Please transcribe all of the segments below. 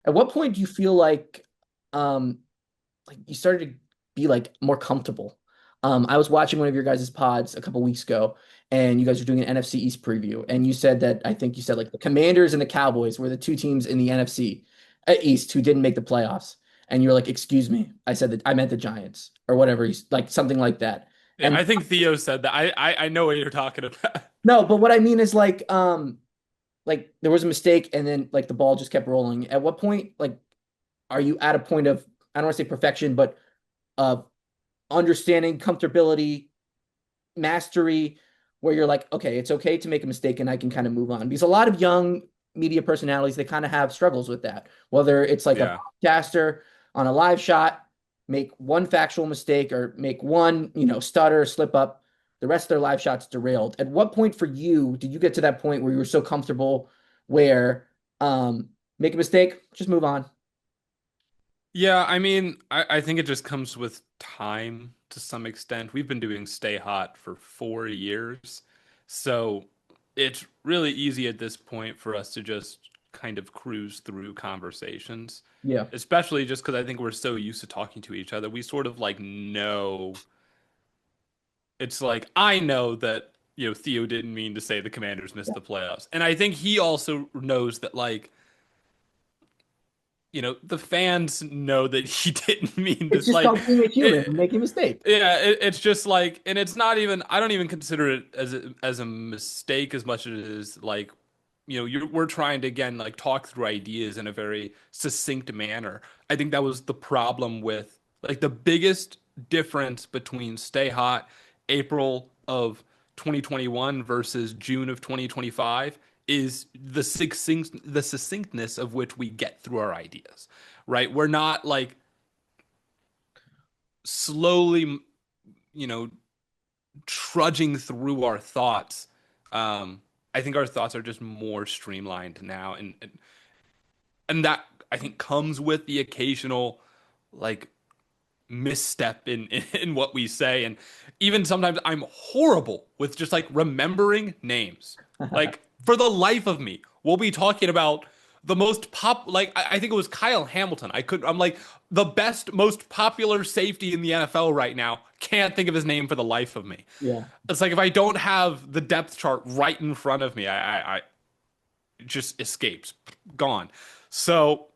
At what point do you feel like you started to be like more comfortable? I was watching one of your guys' pods a couple weeks ago, and you guys were doing an NFC East preview, and you said that I think you said like the Commanders and the Cowboys were the two teams in the NFC East who didn't make the playoffs, and you're like, "Excuse me, I said that I meant the Giants or whatever," like something like that. Yeah, And I think Theo said that. I know what you're talking about. no, but what I mean is like there was a mistake, and then like the ball just kept rolling. At what point, like, are you at a point of I don't want to say perfection, but of understanding, comfortability, mastery, where you're like, okay, it's okay to make a mistake and I can kind of move on. Because a lot of young media personalities, they kind of have struggles with that. Whether it's like a Yeah. podcaster on a live shot, make one factual mistake or make one, stutter, slip up, the rest of their live shots derailed. At what point for you did you get to that point where you were so comfortable where make a mistake, just move on? Yeah, I mean, I think it just comes with time to some extent. We've been doing Stay Hot for 4 years, so it's really easy at this point for us to just kind of cruise through conversations, Yeah. especially just because I think we're so used to talking to each other. We sort of like know it's like I know that, Theo didn't mean to say the Commanders missed the playoffs. And I think he also knows that like the fans know that he didn't mean It's this. just Like, called being a human and it, making a mistake. yeah, it's just like, and it's not even. I don't even consider it as a mistake as much as it is like, we're trying to again like talk through ideas in a very succinct manner. I think that was the problem with like the biggest difference between Stay Hot April of 2021 versus June of 2025 is the succinctness of which we get through our ideas, right? We're not like slowly, you know, trudging through our thoughts. I think our thoughts are just more streamlined now, and that I think comes with the occasional like misstep in what we say, and even sometimes I'm horrible with just like remembering names. Like for the life of me, we'll be talking about the most pop like I think it was Kyle Hamilton. I'm like the best most popular safety in the NFL right now. Can't think of his name for the life of me. Yeah. It's like if I don't have the depth chart right in front of me, I it just escapes, gone. So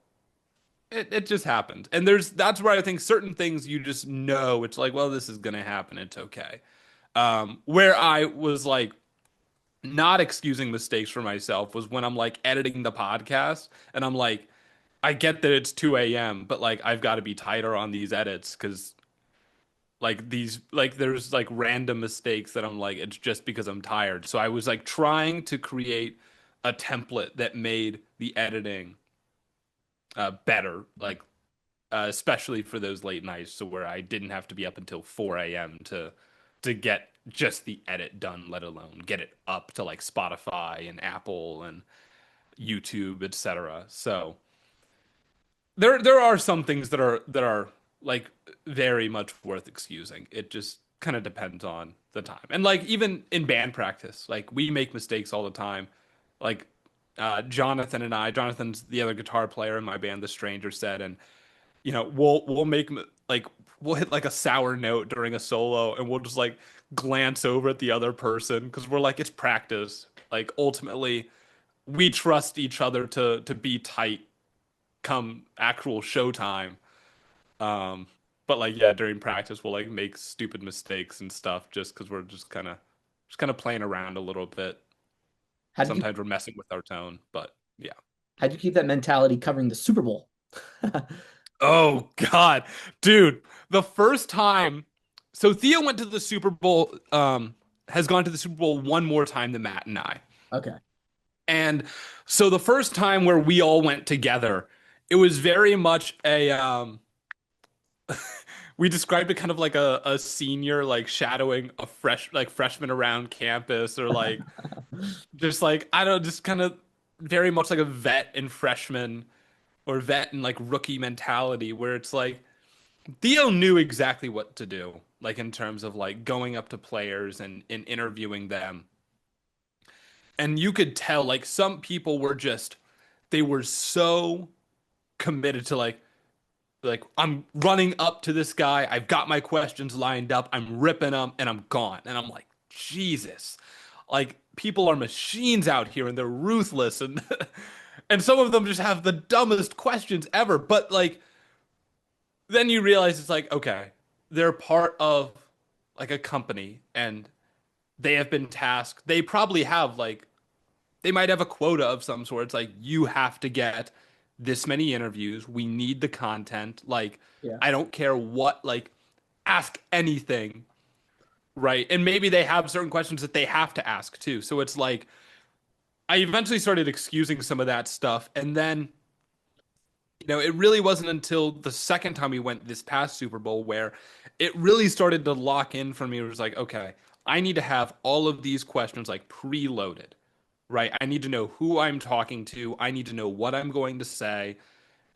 it just happened. And that's where I think certain things you just know it's like, well, this is gonna happen. It's okay. Where I was like not excusing mistakes for myself was when I'm like editing the podcast and I'm like, I get that it's 2 a.m., but like I've got to be tighter on these edits because like these like there's like random mistakes that I'm like, it's just because I'm tired. So I was like trying to create a template that made the editing better, like especially for those late nights, so where I didn't have to be up until 4 a.m. to get just the edit done, let alone get it up to like Spotify and Apple and YouTube, etc. So there are some things that are like very much worth excusing. It just kind of depends on the time. And like even in band practice, like we make mistakes all the time. Like Jonathan's the other guitar player in my band, The Stranger said, and we'll make like we'll hit like a sour note during a solo and we'll just like glance over at the other person because we're like it's practice. Like ultimately we trust each other to be tight come actual showtime. Um but like yeah, during practice we'll like make stupid mistakes and stuff just because we're just kind of playing around a little bit. How did you Sometimes we're messing with our tone, but yeah. How'd you keep that mentality covering the Super Bowl? Oh God, dude, the first time, so Theo went to the Super Bowl, has gone to the Super Bowl one more time than Matt and I. Okay. And so the first time where we all went together, it was very much we described it kind of like a senior like shadowing a freshman around campus or like just like I don't know, just kind of very much like a vet and freshman or vet and like rookie mentality where it's like Theo knew exactly what to do, like in terms of like going up to players and interviewing them. And you could tell like some people were just they were so committed to like I'm running up to this guy. I've got my questions lined up. I'm ripping them and I'm gone. And I'm like, Jesus. Like people are machines out here and they're ruthless and and some of them just have the dumbest questions ever. But like then you realize it's like, okay, they're part of like a company and they have been tasked. They probably have like they might have a quota of some sort. It's like you have to get this many interviews. We need the content. Like Yeah. I don't care what, like ask anything, right? And maybe they have certain questions that they have to ask too. So it's like I eventually started excusing some of that stuff and then it really wasn't until the second time we went this past Super Bowl where it really started to lock in for me. It was like, okay, I need to have all of these questions like preloaded, right? I need to know who I'm talking to. I need to know what I'm going to say.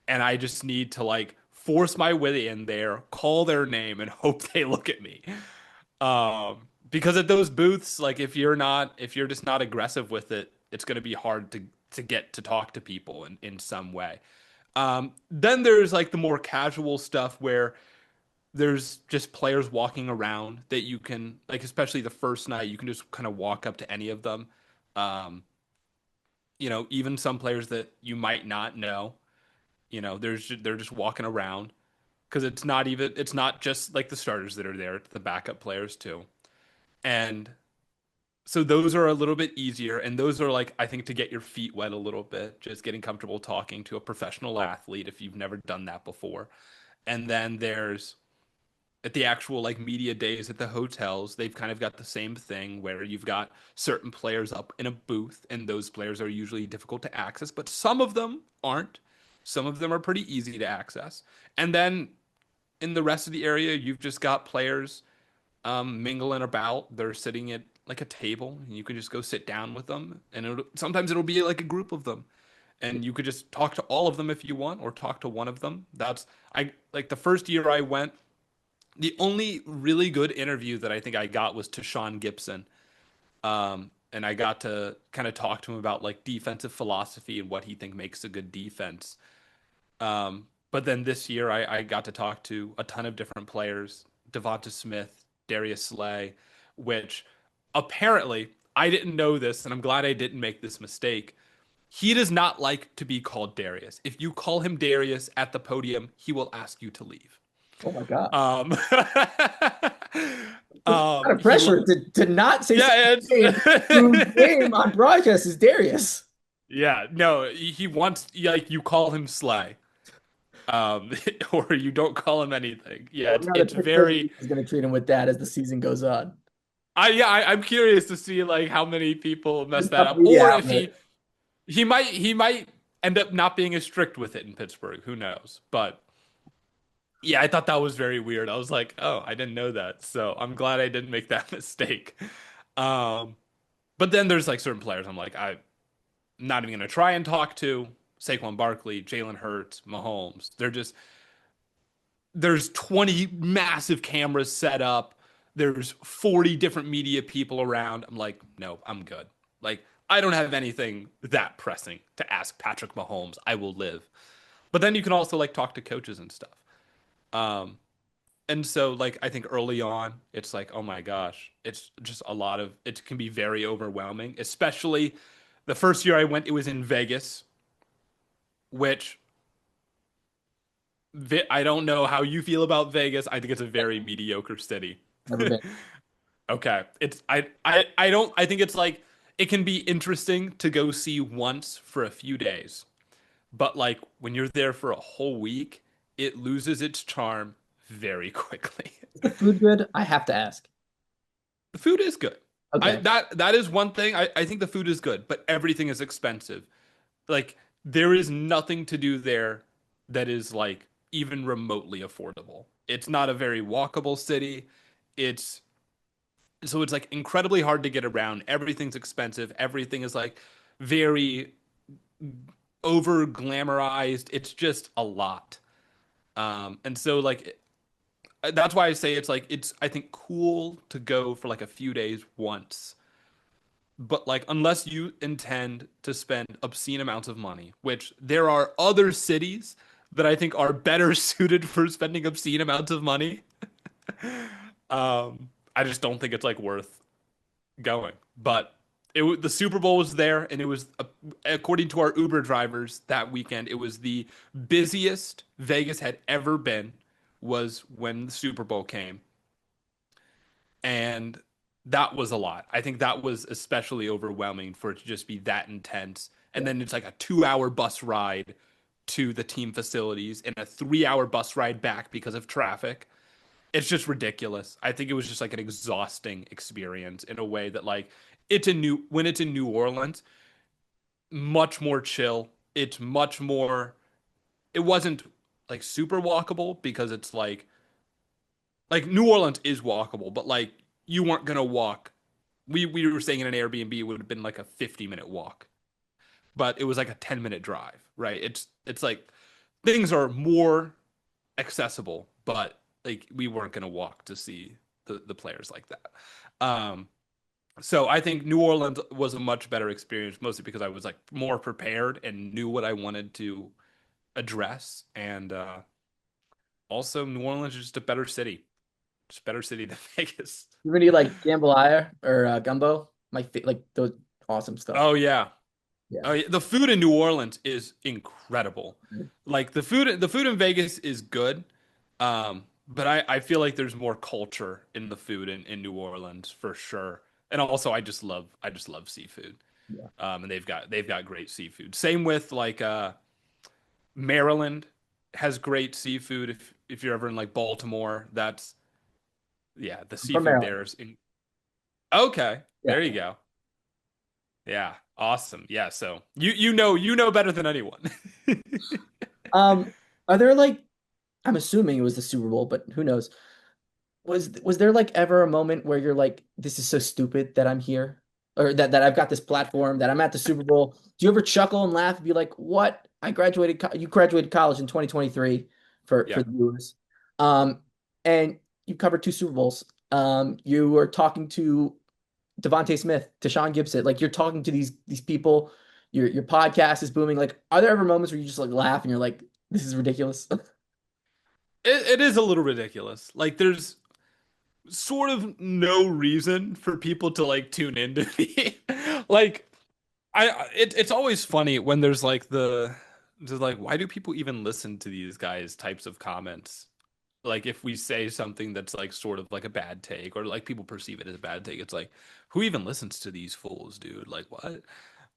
And I just need to like force my way in there, call their name, and hope they look at me. Because at those booths, like if you're just not aggressive with it, it's going to be hard to get to talk to people in some way. Then there's like the more casual stuff where there's just players walking around that you can like, especially the first night, you can just kind of walk up to any of them. Um, even some players that you might not know, they're just walking around because it's not just like the starters that are there, it's the backup players too. And so those are a little bit easier, and those are like I think to get your feet wet a little bit, just getting comfortable talking to a professional athlete if you've never done that before. And then there's at the actual like media days at the hotels, they've kind of got the same thing where you've got certain players up in a booth, and those players are usually difficult to access, but some of them aren't. Some of them are pretty easy to access. And then in the rest of the area, you've just got players mingling about. They're sitting at like a table, and you can just go sit down with them. And sometimes it'll be like a group of them, and you could just talk to all of them if you want, or talk to one of them. That's I like the first year I went. The only really good interview that I think I got was to Sean Gibson. And I got to kind of talk to him about like defensive philosophy and what he think makes a good defense. But then this year I got to talk to a ton of different players, Devonta Smith, Darius Slay, which apparently I didn't know this, and I'm glad I didn't make this mistake. He does not like to be called Darius. If you call him Darius at the podium, he will ask you to leave. Oh my gosh. Um, It's kind of he pressure will, to not say yeah, something whose name on broadcast is Darius. yeah, no, he wants, like, you call him Sly, um, or you don't call him anything. I Yeah, wonder how the it's Pittsburgh very, is going to treat him with that as the season goes on. I'm curious to see like how many people mess Just that up up, media or if outlet. he might end up not being as strict with it in Pittsburgh. Who knows? But yeah, I thought that was very weird. I was like, oh, I didn't know that. So I'm glad I didn't make that mistake. Um, but then there's like certain players I'm like, I'm not even gonna try and talk to. Saquon Barkley, Jalen Hurts, Mahomes. There's 20 massive cameras set up. There's 40 different media people around. I'm like, no, I'm good. Like, I don't have anything that pressing to ask Patrick Mahomes. I will live. But then you can also like talk to coaches and stuff. Um, and so like I think early on, it's like, oh my gosh, it's just a lot of it can be very overwhelming, especially the first year I went, it was in Vegas, which I don't know how you feel about Vegas. I think it's a very mediocre city. Never been. Okay. It's I don't I think it's like it can be interesting to go see once for a few days. But like when you're there for a whole week, it loses its charm very quickly. Is the food good? I have to ask. The food is good. I Okay. that is one thing. I think the food is good, but everything is expensive. Like there is nothing to do there that is like even remotely affordable. It's not a very walkable city. It's so it's like incredibly hard to get around. Everything's expensive. Everything is like very over glamorized. It's just a lot. And so like that's why I say it's like it's I think cool to go for like a few days once. but like unless you intend to spend obscene amounts of money, which there are other cities that I think are better suited for spending obscene amounts of money. I just don't think it's like worth going. But the Super Bowl was there, and it was according to our Uber drivers that weekend, it was the busiest Vegas had ever been. Was when the Super Bowl came, and that was a lot. I think that was especially overwhelming for it to just be that intense. And Yeah. then it's like a 2 hour bus ride to the team facilities and a 3 hour bus ride back because of traffic. It's just ridiculous. I think it was just like an exhausting experience in a way that like when it's in New Orleans, much more chill. It's much more it wasn't like super walkable because it's like New Orleans is walkable, but like you weren't gonna walk. We were staying in an Airbnb, it would have been like a 50-minute walk, but it was like a 10-minute drive, right? It's like things are more accessible, but like we weren't gonna walk to see the players like that. Um, so I think New Orleans was a much better experience, mostly because I was like more prepared and knew what I wanted to address, and also New Orleans is just a better city, just a better city than Vegas. You ever need like jambalaya or gumbo? Like those awesome stuff. Oh yeah. Yeah. Oh yeah. The food in New Orleans is incredible. Like the food in Vegas is good. But I feel like there's more culture in the food in New Orleans for sure. And also I just love seafood. Yeah. And they've got great seafood. Same with like Maryland has great seafood. If you're ever in like Baltimore, that's yeah, the I'm from seafood Maryland. there okay. Yeah. There you go. Yeah, awesome. Yeah, so you know better than anyone. Um, are there like I'm assuming it was the Super Bowl, but who knows? Was there like ever a moment where you're like, this is so stupid that I'm here? Or that I've got this platform, that I'm at the Super Bowl? Do you ever chuckle and laugh and be like, what? You graduated college in 2023 for Yeah. the U.S. And you covered two Super Bowls. You were talking to Devontae Smith, to Sean Gibson, like you're talking to these people, your podcast is booming. Like, are there ever moments where you just like laugh and you're like, this is ridiculous? It is a little ridiculous. Like there's sort of no reason for people to like tune into me. Like it's always funny when there's like just like why do people even listen to these guys types of comments? Like if we say something that's like sort of like a bad take or like people perceive it as a bad take, it's like who even listens to these fools, dude? Like what?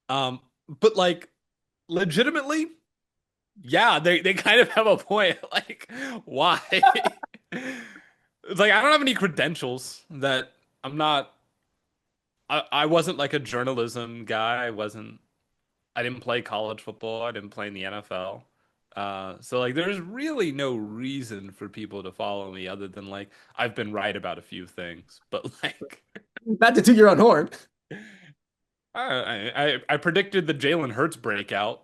Um, but like legitimately, yeah, they kind of have a point. Like why? It's like I don't have any credentials that I'm not I wasn't like a journalism guy. I didn't play college football. I didn't play in the NFL. So like there's really no reason for people to follow me other than like I've been right about a few things. But like Not to toot your own horn. I predicted the Jalen Hurts breakout.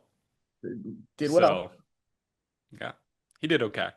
Did what else? So yeah. He did okay.